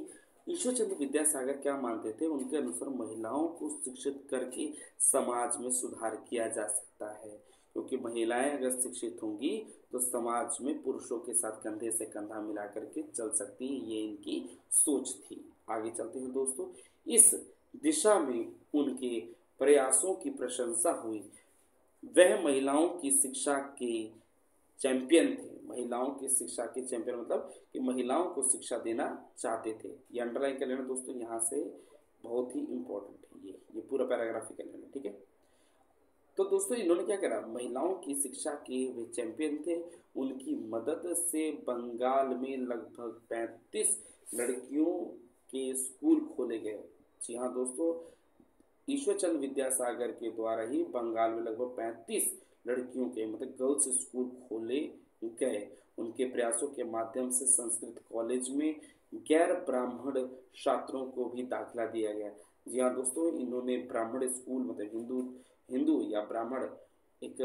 ईश्वरचंद्र विद्यासागर क्या मानते थे। उनके अनुसार महिलाओं को शिक्षित करके समाज में सुधार किया जा सकता है, क्योंकि महिलाएं अगर शिक्षित होंगी तो समाज में पुरुषों के साथ कंधे से कंधा मिला करके चल सकती हैं। ये इनकी सोच थी। आगे चलते हैं दोस्तों। इस दिशा में उनके प्रयासों की प्रशंसा हुई। वह महिलाओं की शिक्षा के चैंपियन थे। महिलाओं की शिक्षा के चैंपियन मतलब कि महिलाओं को शिक्षा देना चाहते थे। ये अंडरलाइन कर लेना दोस्तों, यहाँ से बहुत ही इम्पोर्टेंट है ये पूरा पैराग्राफ ही कर लेना। ठीक है, तो दोस्तों इन्होंने क्या करा, महिलाओं की शिक्षा के वे चैंपियन थे। उनकी मदद से बंगाल में लगभग 35 लड़कियों के स्कूल खोले गए। जी हाँ दोस्तों, ईश्वरचंद्र विद्यासागर के द्वारा ही बंगाल में लगभग 35 लड़कियों के मतलब गर्ल्स स्कूल खोले गए। उनके प्रयासों के माध्यम से संस्कृत कॉलेज में गैर ब्राह्मण छात्रों को भी दाखिला दिया गया। जी हाँ दोस्तों, इन्होंने ब्राह्मण स्कूल मतलब हिंदू या ब्राह्मण एक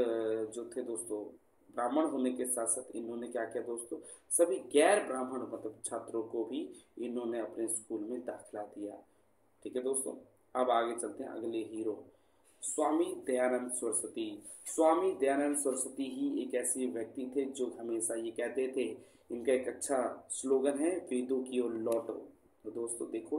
जो थे दोस्तों, ब्राह्मण होने के साथ साथ इन्होंने क्या किया दोस्तों, सभी गैर ब्राह्मण मतलब छात्रों को भी इन्होंने अपने स्कूल में दाखिला दिया। ठीक है दोस्तों, अब आगे चलते हैं अगले हीरो, स्वामी दयानंद सरस्वती। स्वामी दयानंद सरस्वती ही एक ऐसे व्यक्ति थे जो हमेशा ये कहते थे, इनका एक अच्छा स्लोगन है, वेदों की ओर लौटो। तो दोस्तों देखो,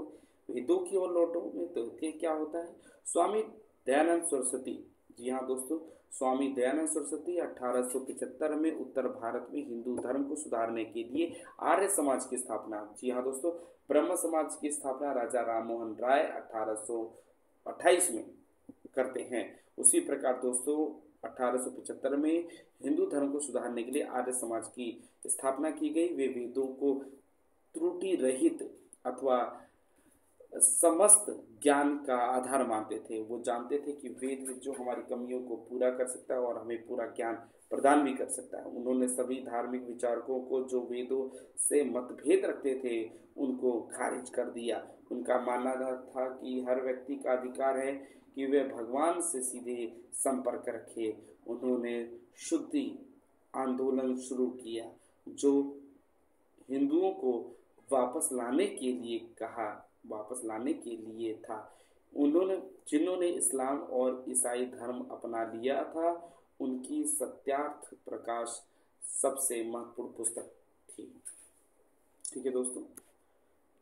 वेदों की ओर लौटो में तो क्या होता है, स्वामी दयानंद सरस्वती। जी हाँ दोस्तों, स्वामी दयानंद सरस्वती 1875 में उत्तर भारत में हिंदू धर्म को सुधारने के लिए आर्य समाज की स्थापना, जी हाँ दोस्तों, ब्रह्म समाज की स्थापना राजा राममोहन राय 1828 में करते हैं। उसी प्रकार दोस्तों 1875 में हिंदू धर्म को सुधारने के लिए आर्य समाज की स्थापना की गई। वे वेदों को त्रुटि रहित अथवा समस्त ज्ञान का आधार मानते थे। वो जानते थे कि वेद जो हमारी कमियों को पूरा कर सकता है और हमें पूरा ज्ञान प्रदान भी कर सकता है। उन्होंने सभी धार्मिक विचारकों को जो वेदों से मतभेद रखते थे उनको खारिज कर दिया। उनका मानना था कि हर व्यक्ति का अधिकार है कि वे भगवान से सीधे संपर्क रखे। उन्होंने शुद्धि आंदोलन शुरू किया जो हिंदुओं को वापस लाने के लिए था। जिन्होंने इस्लाम और ईसाई धर्म अपना लिया था, उनकी सत्यार्थ प्रकाश सबसे महत्वपूर्ण पुस्तक थी। ठीक है दोस्तों,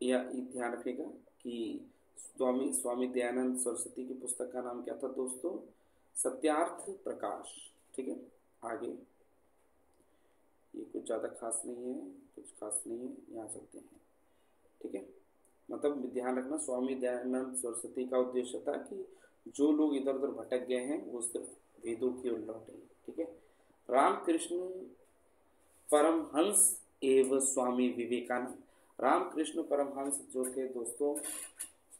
यह ध्यान रखिएगा कि स्वामी दयानंद सरस्वती की पुस्तक का नाम क्या था दोस्तों, सत्यार्थ प्रकाश। ठीक है, आगे ये कुछ ज़्यादा खास नहीं है, यहाँ चलते हैं। ठीक है, मतलब ध्यान रखना, स्वामी दयानंद सरस्वती का उद्देश्य था कि जो लोग इधर उधर भटक गए हैं वो सिर्फ वेदों की ओर लौटे। ठीक है, रामकृष्ण परमहंस एवं स्वामी विवेकानंद। रामकृष्ण परमहंस जो थे दोस्तों,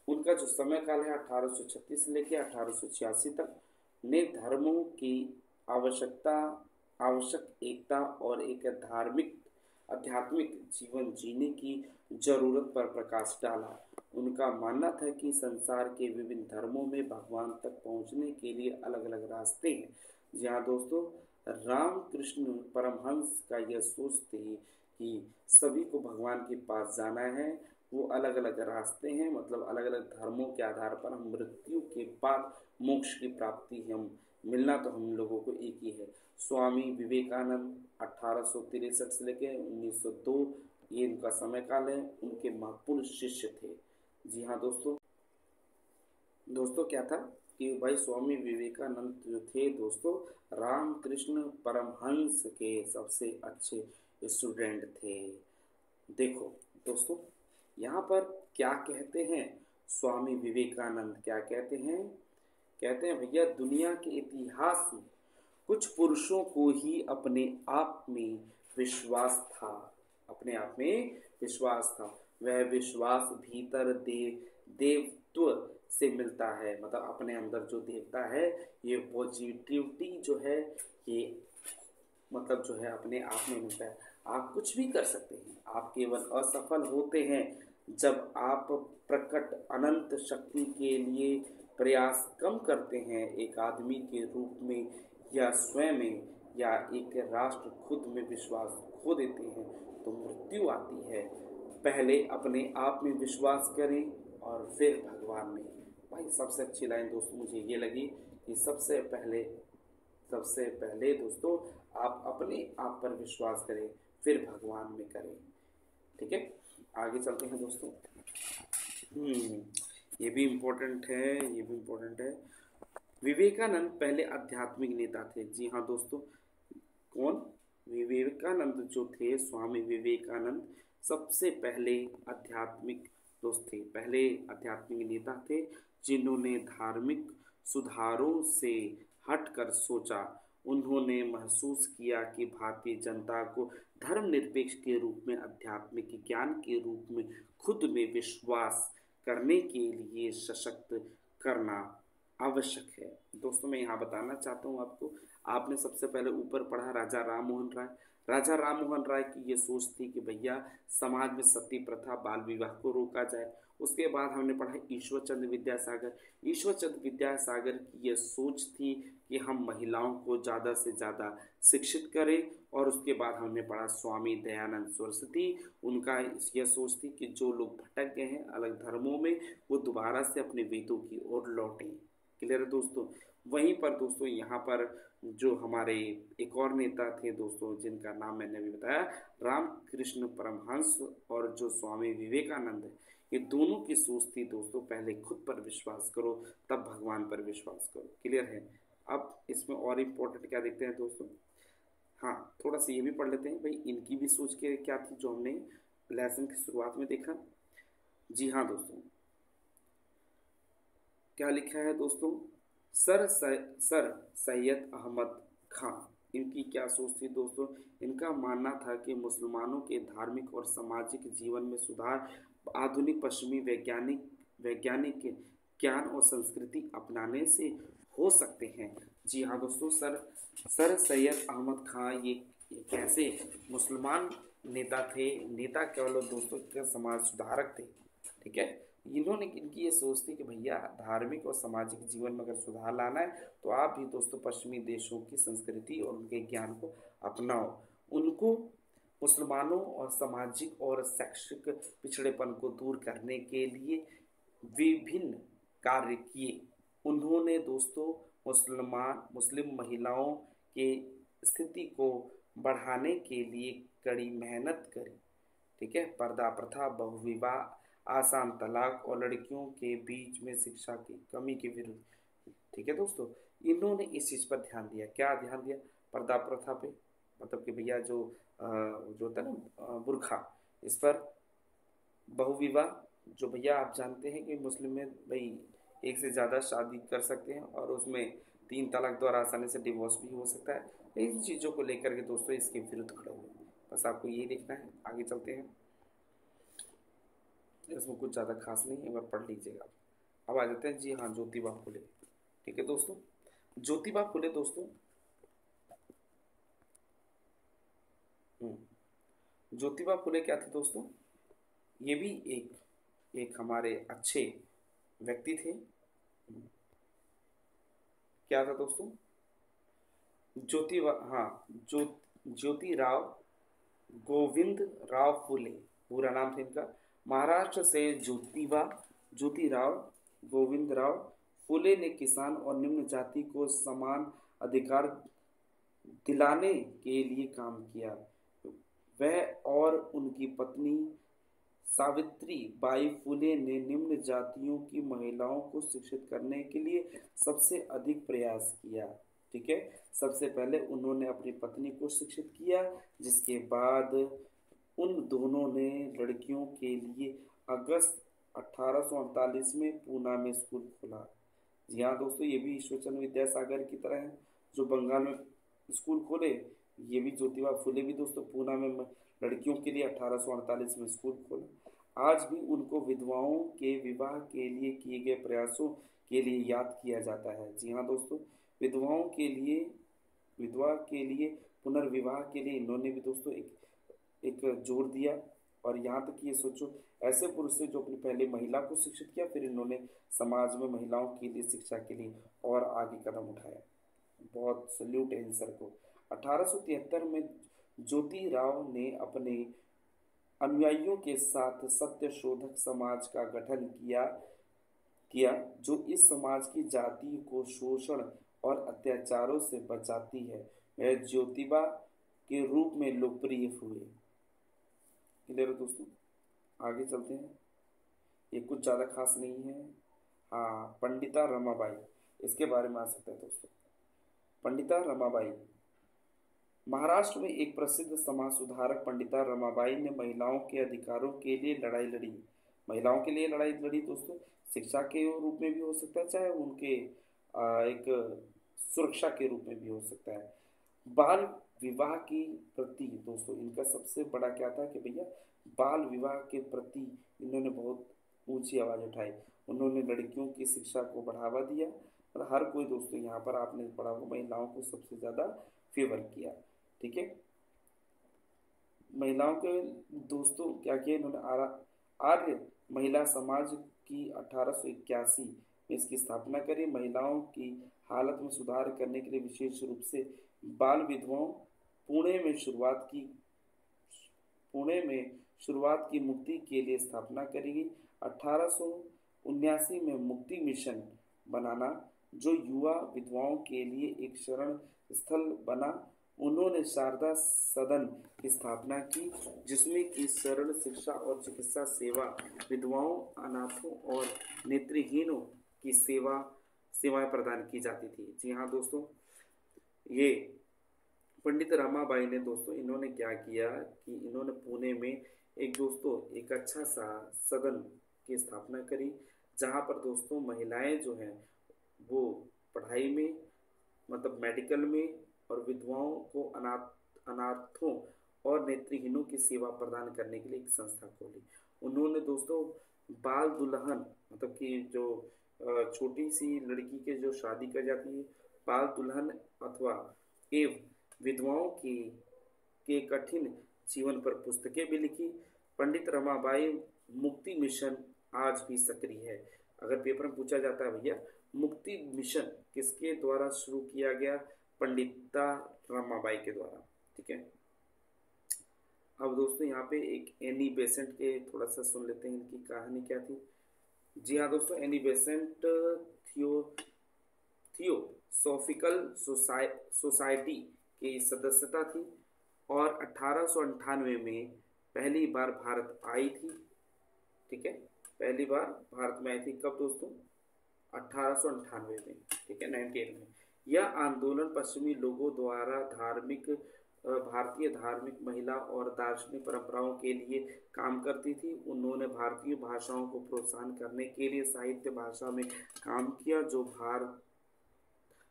उनका जो समय काल है 1836 से लेकर 1886 तक, ने धर्मों की आवश्यकता आवश्यक एकता और एक धार्मिक आध्यात्मिक जीवन जीने की जरूरत पर प्रकाश डाला। उनका मानना था कि संसार के विभिन्न धर्मों में भगवान तक पहुंचने के लिए अलग अलग रास्ते हैं। जी हाँ दोस्तों, रामकृष्ण परमहंस का यह सोच थी कि सभी को भगवान के पास जाना है। वो अलग अलग रास्ते हैं, मतलब अलग अलग धर्मों के आधार पर हम मृत्यु के बाद मोक्ष की प्राप्ति हम मिलना तो हम लोगों को एक ही है। स्वामी विवेकानंद 1863 से लेकर 1902 ये इनका समय काल है, उनके महत्वपूर्ण शिष्य थे। जी हाँ दोस्तों, क्या था कि भाई स्वामी विवेकानंद जो थे दोस्तों, रामकृष्ण परमहंस के सबसे अच्छे स्टूडेंट थे। देखो दोस्तों, यहाँ पर क्या कहते हैं स्वामी विवेकानंद, क्या कहते हैं? कहते हैं भैया, दुनिया के इतिहास में कुछ पुरुषों को ही अपने आप में विश्वास था, अपने आप में विश्वास था। वह विश्वास भीतर देवत्व से मिलता है, मतलब अपने अंदर जो देवता है, ये पॉजिटिविटी जो है, ये मतलब जो है अपने आप में मिलता है। आप कुछ भी कर सकते हैं, आप केवल असफल होते हैं जब आप प्रकट अनंत शक्ति के लिए प्रयास कम करते हैं। एक आदमी के रूप में या स्वयं में या एक राष्ट्र खुद में विश्वास खो देते हैं तो मृत्यु आती है। पहले अपने आप में विश्वास करें और फिर भगवान में। भाई सबसे अच्छी लाइन दोस्तों मुझे ये लगी कि सबसे पहले दोस्तों आप अपने आप पर विश्वास करें, फिर भगवान में करें। ठीक है, आगे चलते हैं दोस्तों। ये भी इम्पोर्टेंट है, विवेकानंद पहले आध्यात्मिक नेता थे। जी हाँ दोस्तों, कौन? विवेकानंद जो थे, स्वामी विवेकानंद सबसे पहले आध्यात्मिक पहले आध्यात्मिक नेता थे, जिन्होंने धार्मिक सुधारों से हटकर सोचा। उन्होंने महसूस किया कि भारतीय जनता को धर्मनिरपेक्ष के रूप में, आध्यात्मिक ज्ञान के रूप में खुद में विश्वास करने के लिए सशक्त करना आवश्यक है। दोस्तों मैं यहाँ बताना चाहता हूँ आपको, आपने सबसे पहले ऊपर पढ़ा राजा राममोहन राय की ये सोच थी कि भैया समाज में सती प्रथा, बाल विवाह को रोका जाए। उसके बाद हमने पढ़ा ईश्वर चंद्र विद्यासागर की ये सोच थी कि हम महिलाओं को ज़्यादा से ज़्यादा शिक्षित करें। और उसके बाद हमने पढ़ा स्वामी दयानंद सरस्वती, उनका यह सोच थी कि जो लोग भटक गए हैं अलग धर्मों में, वो दोबारा से अपने वेदों की ओर लौटें। क्लियर है दोस्तों? वहीं पर दोस्तों यहाँ पर जो हमारे एक और नेता थे दोस्तों, जिनका नाम मैंने अभी बताया, रामकृष्ण परमहंस और जो स्वामी विवेकानंद है, ये दोनों की सोच थी दोस्तों, पहले खुद पर विश्वास करो तब भगवान पर विश्वास करो। क्लियर है? अब इसमें और इम्पोर्टेंट क्या देखते हैं दोस्तों? हाँ, थोड़ा सा ये भी पढ़ लेते हैं भाई, इनकी भी सोच के क्या थी जो हमने लेसन की शुरुआत में देखा। जी हाँ दोस्तों, क्या लिखा है दोस्तों? सर सैयद अहमद खां, इनकी क्या सोच थी दोस्तों? इनका मानना था कि मुसलमानों के धार्मिक और सामाजिक जीवन में सुधार आधुनिक पश्चिमी वैज्ञानिक ज्ञान और संस्कृति अपनाने से हो सकते हैं। जी हाँ दोस्तों, सर सैयद अहमद खां ये कैसे मुसलमान नेता थे, नेता केवल दोस्तों के समाज सुधारक थे। ठीक है, इनकी ये सोच थी कि भैया धार्मिक और सामाजिक जीवन में अगर सुधार लाना है तो आप भी दोस्तों पश्चिमी देशों की संस्कृति और उनके ज्ञान को अपनाओ। उनको मुसलमानों और सामाजिक और शैक्षिक पिछड़ेपन को दूर करने के लिए विभिन्न कार्य किए। उन्होंने दोस्तों मुस्लिम महिलाओं के स्थिति को बढ़ाने के लिए कड़ी मेहनत करी। ठीक है, पर्दा प्रथा, बहुविवाह, आसान तलाक और लड़कियों के बीच में शिक्षा की कमी के विरुद्ध। ठीक है दोस्तों, इन्होंने इस चीज़ पर ध्यान दिया। क्या ध्यान दिया? पर्दा प्रथा पे, मतलब कि भैया जो होता है ना बुर्खा, इस पर। बहुविवाह, जो भैया आप जानते हैं कि मुस्लिम में भाई एक से ज़्यादा शादी कर सकते हैं और उसमें 3 तलाक द्वारा आसानी से डिवोर्स भी हो सकता है। इन चीज़ों को लेकर के दोस्तों इसके विरुद्ध खड़े हुए। बस आपको यही देखना है। आगे चलते हैं, इसमें कुछ ज़्यादा खास नहीं है, एक बार पढ़ लीजिएगा। अब आ जाते हैं, जी हाँ, ज्योतिबा फुले। ठीक है दोस्तों, ज्योतिबा फुले दोस्तों, ज्योतिबा फुले क्या थे दोस्तों? ये भी एक एक हमारे अच्छे व्यक्ति थे। क्या था दोस्तों? ज्योतिबा, हाँ, ज्योतिराव गोविंद राव फुले, पूरा नाम था इनका। महाराष्ट्र से ज्योतिराव गोविंद राव फुले ने किसान और निम्न जाति को समान अधिकार दिलाने के लिए काम किया। वह और उनकी पत्नी सावित्री बाई फुले ने निम्न जातियों की महिलाओं को शिक्षित करने के लिए सबसे अधिक प्रयास किया। ठीक है, सबसे पहले उन्होंने अपनी पत्नी को शिक्षित किया, जिसके बाद उन दोनों ने लड़कियों के लिए अगस्त 1848 में पूना में स्कूल खोला। जी हाँ दोस्तों, ये भी ईश्वरचंद्र विद्यासागर की तरह है जो बंगाल में स्कूल खोले। ये भी ज्योतिबा फुले भी दोस्तों पूना में लड़कियों के लिए 1848 में स्कूल खोला। आज भी उनको विधवाओं के विवाह के लिए किए गए प्रयासों के लिए याद किया जाता है। जी हाँ दोस्तों, विधवाओं के लिए, विधवा के लिए पुनर्विवाह के लिए इन्होंने भी दोस्तों एक जोर दिया। और यहाँ तक कि ये सोचो, ऐसे पुरुष थे जो अपनी पहले महिला को शिक्षित किया, फिर इन्होंने समाज में महिलाओं के लिए शिक्षा के लिए और आगे कदम उठाया। बहुत सल्यूट है इन सर को। 1873 में ज्योतिराव ने अपने अनुयायियों के साथ सत्य शोधक समाज का गठन किया जो इस समाज की जाति को शोषण और अत्याचारों से बचाती है। वह ज्योतिबा के रूप में लोकप्रिय हुए। क्लियर है दोस्तों? आगे चलते हैं, ये कुछ ज़्यादा खास नहीं है। हाँ, पंडिता रमाबाई, इसके बारे में आ सकता है दोस्तों। पंडिता रमाबाई, महाराष्ट्र में एक प्रसिद्ध समाज सुधारक पंडिता रमाबाई ने महिलाओं के अधिकारों के लिए लड़ाई लड़ी। महिलाओं के लिए लड़ाई लड़ी दोस्तों, शिक्षा के रूप में भी हो सकता है, चाहे उनके एक सुरक्षा के रूप में भी हो सकता है। बाल विवाह की प्रति दोस्तों इनका सबसे बड़ा क्या था कि भैया बाल विवाह के प्रति इन्होंने बहुत ऊंची आवाज़ उठाई। उन्होंने लड़कियों की शिक्षा को बढ़ावा दिया और हर कोई दोस्तों यहाँ पर आपने पढ़ा हो महिलाओं को सबसे ज़्यादा फेवर किया। ठीक है, महिलाओं के दोस्तों क्या किया इन्होंने? आर्य महिला समाज की 1881 में इसकी स्थापना करी। महिलाओं की हालत में सुधार करने के लिए विशेष रूप से बाल विधवाओं पुणे में शुरुआत की मुक्ति के लिए स्थापना करी गई। 1879 में मुक्ति मिशन बनाना जो युवा विधवाओं के लिए एक शरण स्थल बना। उन्होंने शारदा सदन की स्थापना की जिसमें कि सरल शिक्षा और चिकित्सा सेवा विधवाओं, अनाथों और नेत्रहीनों की सेवाएं प्रदान की जाती थी। जी हाँ दोस्तों, ये पंडित रमाबाई ने दोस्तों इन्होंने क्या किया कि इन्होंने पुणे में एक अच्छा सा सदन की स्थापना करी जहाँ पर दोस्तों महिलाएं जो हैं वो पढ़ाई में मतलब मेडिकल में और विधवाओं को अनाथों और नेत्रहीनों की सेवा प्रदान करने के लिए एक संस्था खोली। उन्होंने दोस्तों बाल दुल्हन मतलब कि जो छोटी सी लड़की के जो शादी कर जाती है बाल दुल्हन अथवा एवं विधवाओं के कठिन जीवन पर पुस्तकें भी लिखी। पंडित रमाबाई मुक्ति मिशन आज भी सक्रिय है। अगर पेपर में पूछा जाता है भैया मुक्ति मिशन किसके द्वारा शुरू किया गया? पंडिता रमाबाई के द्वारा। ठीक है, अब दोस्तों यहाँ पे एक एनी बेसेंट के थोड़ा सा सुन लेते हैं इनकी कहानी क्या थी। जी हाँ दोस्तों, एनी बेसेंट थियोसॉफिकल सोसाइटी की सदस्यता थी और 1898 में पहली बार भारत आई थी। ठीक है, पहली बार भारत में आई थी। कब दोस्तों? 1898 में। ठीक है, 98 में। यह आंदोलन पश्चिमी लोगों द्वारा भारतीय धार्मिक महिला और दार्शनिक परंपराओं के लिए काम करती थी। उन्होंने भारतीय भाषाओं को प्रोत्साहन करने के लिए साहित्य भाषा में काम किया जो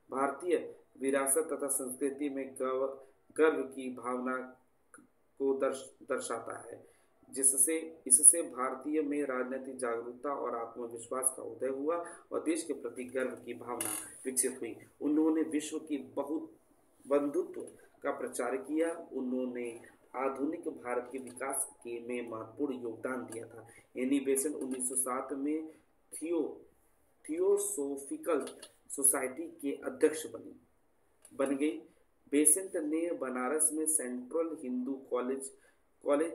भारतीय विरासत तथा संस्कृति में गर्व की भावना को दर्शाता है, जिससे इससे भारतीय में राजनीतिक जागरूकता और आत्मविश्वास का उदय हुआ और देश के प्रति गर्व की भावना विकसित हुई। उन्होंने विश्व की बहुत बंधुत्व का प्रचार किया। उन्होंने आधुनिक भारत के विकास के में महत्वपूर्ण योगदान दिया था। एनी बेसेंट 1907 में थियोसोफिकल सोसाइटी के अध्यक्ष बन गई। बेसेंट ने बनारस में सेंट्रल हिंदू कॉलेज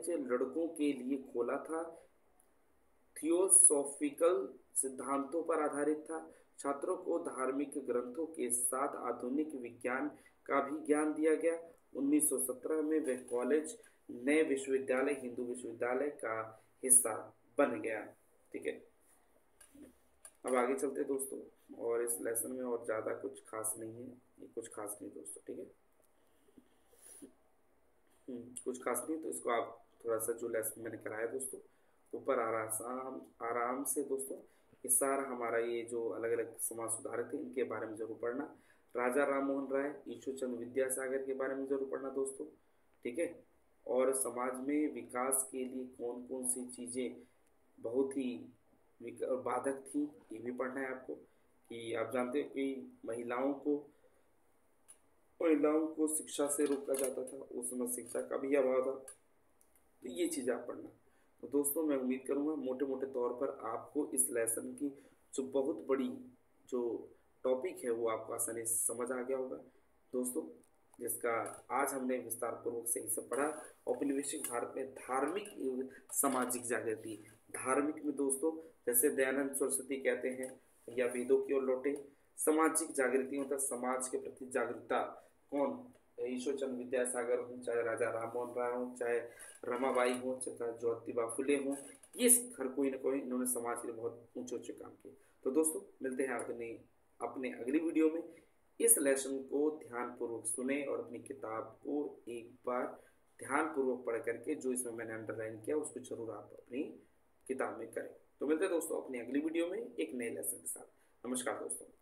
लड़कों के लिए खोला था। थियोसॉफिकल सिद्धांतों पर आधारित था। छात्रों को धार्मिक ग्रंथों के साथ आधुनिक विज्ञान का भी ज्ञान दिया गया। 1917 में वह कॉलेज नए विश्वविद्यालय हिंदू विश्वविद्यालय का हिस्सा बन गया। ठीक है, अब आगे चलते दोस्तों। और इस लेसन में और ज़्यादा कुछ खास नहीं है, ये कुछ खास नहीं दोस्तों। ठीक है, कुछ खास नहीं, तो इसको आप थोड़ा सा जो लेसन मैंने कराया दोस्तों ऊपर आराम से दोस्तों ये सारा हमारा ये जो अलग अलग समाज सुधारक थे इनके बारे में जरूर पढ़ना। राजा राम मोहन राय, ईश्वरचंद्र विद्यासागर के बारे में जरूर पढ़ना दोस्तों। ठीक है, और समाज में विकास के लिए कौन कौन सी चीज़ें बहुत ही बाधक थी ये भी पढ़ना है आपको। कि आप जानते हो कि महिलाओं को शिक्षा से रोका जाता था, उस समय शिक्षा का भी अभाव था, तो ये चीज़ आप पढ़ना। तो दोस्तों मैं उम्मीद करूँगा मोटे मोटे तौर पर आपको इस लेसन की जो बहुत बड़ी जो टॉपिक है वो आपको आसानी से समझ आ गया होगा दोस्तों, जिसका आज हमने विस्तार पूर्वक से इसे पढ़ा। औपनिवेशिक भारत में धार्मिक एवं सामाजिक जागृति। धार्मिक में दोस्तों जैसे दयानंद सरस्वती कहते हैं या वेदों की ओर लौटे। सामाजिक जागृति मतलब समाज के प्रति जागरूकता। कौन? ईश्वरचंद्र विद्यासागर हो, चाहे राजा राम मोहन राय हो, चाहे रमाबाई हो, चाहे ज्योतिबा फुले हो, ये हर कोई ना कोई इन्होंने समाज के लिए बहुत ऊंचे ऊंचे काम किए। तो दोस्तों मिलते हैं अपने अगली वीडियो में। इस लेसन को ध्यानपूर्वक सुने और अपनी किताब को एक बार ध्यानपूर्वक पढ़ करके जो इसमें मैंने अंडरलाइन किया उसको जरूर आप अपनी किताब में करें। तो मिलते हैं दोस्तों अपनी अगली वीडियो में एक नए लेसन के साथ। नमस्कार दोस्तों।